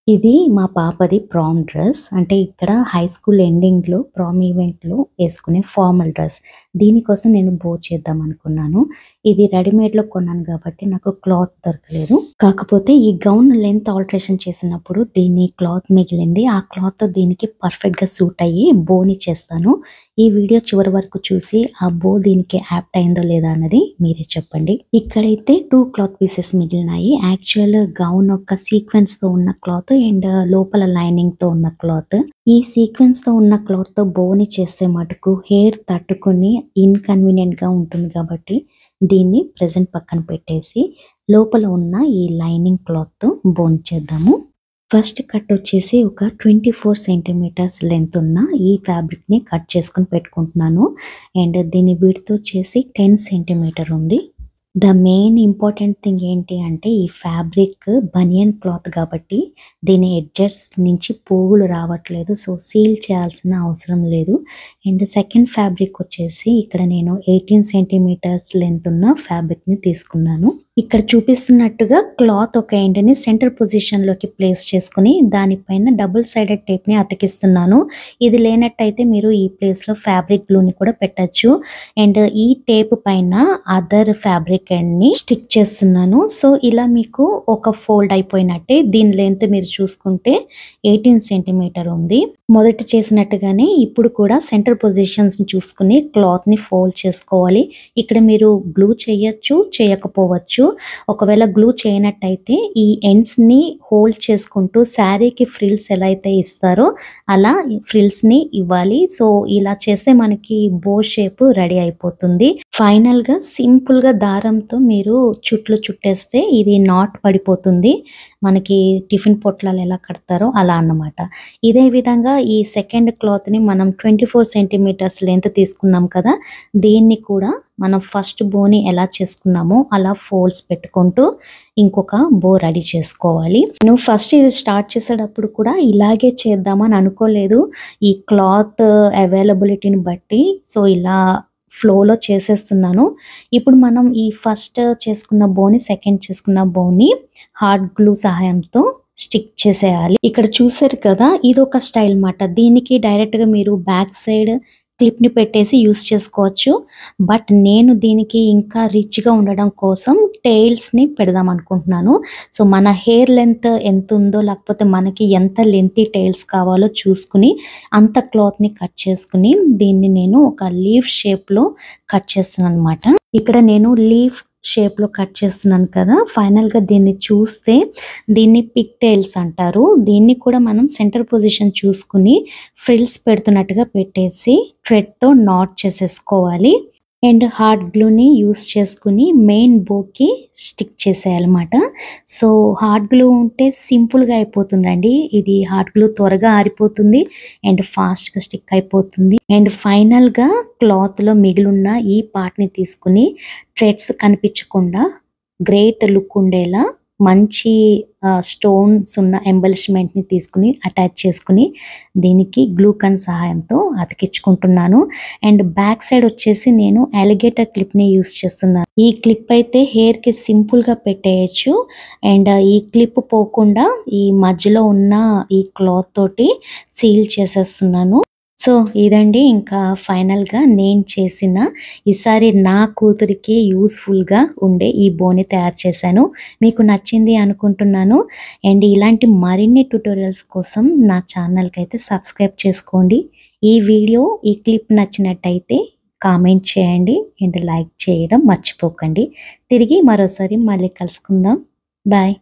ఇది మా పాపది ప్రామ్ డ్రెస్. అంటే ఇక్కడ హై స్కూల్ ఎండింగ్‌లో ప్రామ్ ఈవెంట్‌లో యేసుకునే ఫార్మల్ డ్రెస్. దీనికోసం నేను బో చేద్దామనుకున్నాను. ఇది రెడీమేడ్‌లో కొన్నాను గాబట్టి నాకు క్లాత్ దొరకలేదు. కాకపోతే ఈ గౌన్ లెంత్ ఆల్టరేషన్ చేసినప్పుడు దీని క్లాత్ మిగిలింది. ఆ క్లాత్‌తో దీనికి పర్ఫెక్ట్‌గా సూట్ అయ్యి బోని చేస్తాను. ఈ వీడియో చివరి వరకు చూసి ఆ బో దీనికి యాప్ట్ అయిందో లేదా అన్నది మీరే చెప్పండి. ఇక్కడైతే 2 క్లాత్ పీసెస్ మిగిలినాయి. యాక్చువల్ గౌన్ ఒక సీక్వెన్స్‌తో ఉన్న క్లాత్ అండ్ లోపల లైనింగ్‌తో ఉన్న క్లాత్. ఈ సీక్వెన్స్‌తో ఉన్న క్లాత్‌తో బోని చేస్తే మటుకు హెయిర్ తట్టుకొని ఇన్‌కన్వీనియంట్‌గా ఉంటుంది కాబట్టి దీన్ని ప్రెజెంట్ పక్కన పెట్టేసి లోపల ఉన్న ఈ లైనింగ్ క్లాత్‌తో బోన్ చేద్దాము. ఫస్ట్ కట్ వచ్చేసి ఒక 24 సెంటీమీటర్స్ లెంత్ ఉన్న ఈ ఫ్యాబ్రిక్‌ని కట్ చేసుకొని పెట్టుకుంటున్నాను. అండ్ దీని విడ్త్ వచ్చేసి 10 సెంటీమీటర్ ఉంది. ద మెయిన్ ఇంపార్టెంట్ థింగ్ ఏంటి అంటే ఈ ఫ్యాబ్రిక్ బనియన్ క్లాత్ కాబట్టి దీని ఎడ్జెస్ నుంచి పోగులు రావట్లేదు. సో సీల్ చేయాల్సిన అవసరం లేదు. అండ్ సెకండ్ ఫ్యాబ్రిక్ వచ్చేసి ఇక్కడ నేను 18 సెంటీమీటర్స్ లెంత్ ఉన్న ఫ్యాబ్రిక్‌ని తీసుకున్నాను. ఇక్కడ చూపిస్తున్నట్టుగా క్లాత్ ఒక ఎండ్‌ని సెంటర్ పొజిషన్‌లోకి ప్లేస్ చేసుకొని దానిపైన డబుల్ సైడెడ్ టేప్‌ని అతికిస్తున్నాను. ఇది లేనట్టయితే మీరు ఈ ప్లేస్‌లో ఫ్యాబ్రిక్ గ్లూని కూడా పెట్టొచ్చు. అండ్ ఈ టేప్ పైన అదర్ ఫ్యాబ్రిక్ ఎండ్‌ని స్టిక్ చేస్తున్నాను. సో ఇలా మీకు ఒక ఫోల్డ్ అయిపోయినట్టే. దీని లెంత్ మీరు చూసుకుంటే 18 సెంటీమీటర్ ఉంది. మొదట చేసినట్టుగానే ఇప్పుడు కూడా సెంటర్ పొజిషన్స్‌ని చూసుకొని క్లాత్‌ని ఫోల్డ్ చేసుకోవాలి. ఇక్కడ మీరు గ్లూ చేయొచ్చు, చేయకపోవచ్చు. ఒకవేళ గ్లూ చేయనట్టయితే ఈ ఎండ్స్‌ని హోల్డ్ చేసుకుంటూ శారీకి ఫ్రిల్స్ ఎలా అయితే ఇస్తారో అలా ఫ్రిల్స్‌ని ఇవ్వాలి. సో ఇలా చేస్తే మనకి బో షేప్ రెడీ అయిపోతుంది. ఫైనల్‌గా సింపుల్‌గా దారంతో మీరు చుట్లు చుట్టేస్తే ఇది నాట్ పడిపోతుంది. మనకి టిఫిన్ పొట్లాలు ఎలా కడతారో అలా అన్నమాట. ఇదే విధంగా ఈ సెకండ్ క్లాత్‌ని మనం 24 సెంటీమీటర్స్ లెంత్ తీసుకున్నాం కదా! దీన్ని కూడా మనం ఫస్ట్ బోని ఎలా చేసుకున్నామో అలా ఫోల్డ్స్ పెట్టుకుంటూ ఇంకొక బో రెడీ చేసుకోవాలి. నేను ఫస్ట్ ఇది స్టార్ట్ చేసేటప్పుడు కూడా ఇలాగే చేద్దామని అనుకోలేదు. ఈ క్లాత్ అవైలబిలిటీని బట్టి సో ఇలా ఫ్లోలో చేసేస్తున్నాను. ఇప్పుడు మనం ఈ ఫస్ట్ చేసుకున్న బోని, సెకండ్ చేసుకున్న బోని హాట్ గ్లూ సహాయంతో స్టిక్ చేసేయాలి. ఇక్కడ చూసారు కదా! ఇదొక స్టైల్ మాట. దీనికి డైరెక్ట్‌గా మీరు బ్యాక్ సైడ్ క్లిప్‌ని పెట్టేసి యూజ్ చేసుకోవచ్చు. బట్ నేను దీనికి ఇంకా రిచ్‌గా ఉండడం కోసం టెయిల్స్‌ని పెడదాం అనుకుంటున్నాను. సో మన హెయిర్ లెంత్ ఎంతుందో లేకపోతే మనకి ఎంత లెంతీ టెయిల్స్ కావాలో చూసుకొని అంత క్లాత్‌ని కట్ చేసుకొని దీన్ని నేను ఒక లీఫ్ షేప్‌లో కట్ చేస్తున్నాను అన్నమాట. ఇక్కడ నేను లీఫ్ షేప్‌లో కట్ చేస్తున్నాను కదా! ఫైనల్‌గా దీన్ని చూస్తే దీన్ని పిగ్ టెయిల్స్ అంటారు. దీన్ని కూడా మనం సెంటర్ పొజిషన్ చూసుకొని ఫ్రిల్స్ పెడుతున్నట్టుగా పెట్టేసి థ్రెడ్‌తో నాట్ చేసేసుకోవాలి. అండ్ హాట్ గ్లూని యూజ్ చేసుకొని మెయిన్ బోకి స్టిక్ చేసేయాలన్నమాట. సో హాట్ గ్లూ ఉంటే సింపుల్‌గా అయిపోతుందండి. ఇది హాట్ గ్లూ త్వరగా ఆరిపోతుంది అండ్ ఫాస్ట్‌గా స్టిక్ అయిపోతుంది. అండ్ ఫైనల్‌గా క్లాత్‌లో మిగిలున్న ఈ పార్ట్‌ని తీసుకొని థ్రెడ్స్ కనిపించకుండా గ్రేట్ లుక్ ఉండేలా మంచి స్టోన్స్ ఉన్న ఎంబెలిష్మెంట్‌ని తీసుకొని అటాచ్ చేసుకొని దీనికి గ్లూ గన్ సహాయంతో అతికించుకుంటున్నాను. అండ్ బ్యాక్ సైడ్ వచ్చేసి నేను అలిగేటర్ క్లిప్‌ని యూజ్ చేస్తున్నాను. ఈ క్లిప్ అయితే హెయిర్‌కి సింపుల్‌గా పెట్టేయొచ్చు. అండ్ ఈ క్లిప్ పోకుండా ఈ మధ్యలో ఉన్న ఈ క్లాత్ తోటి సీల్ చేసేస్తున్నాను. సో ఇదండి ఇంకా ఫైనల్‌గా నేను చేసిన ఈసారి నా కూతురికి యూజ్‌ఫుల్‌గా ఉండే ఈ బోని తయారు చేశాను. మీకు నచ్చింది అనుకుంటున్నాను. అండ్ ఇలాంటి మరిన్ని ట్యుటోరియల్స్ కోసం నా ఛానల్‌కైతే సబ్స్క్రైబ్ చేసుకోండి. ఈ వీడియో, ఈ క్లిప్ నచ్చినట్టయితే కామెంట్ చేయండి అండ్ లైక్ చేయడం మర్చిపోకండి. తిరిగి మరోసారి మళ్ళీ కలుసుకుందాం. బాయ్.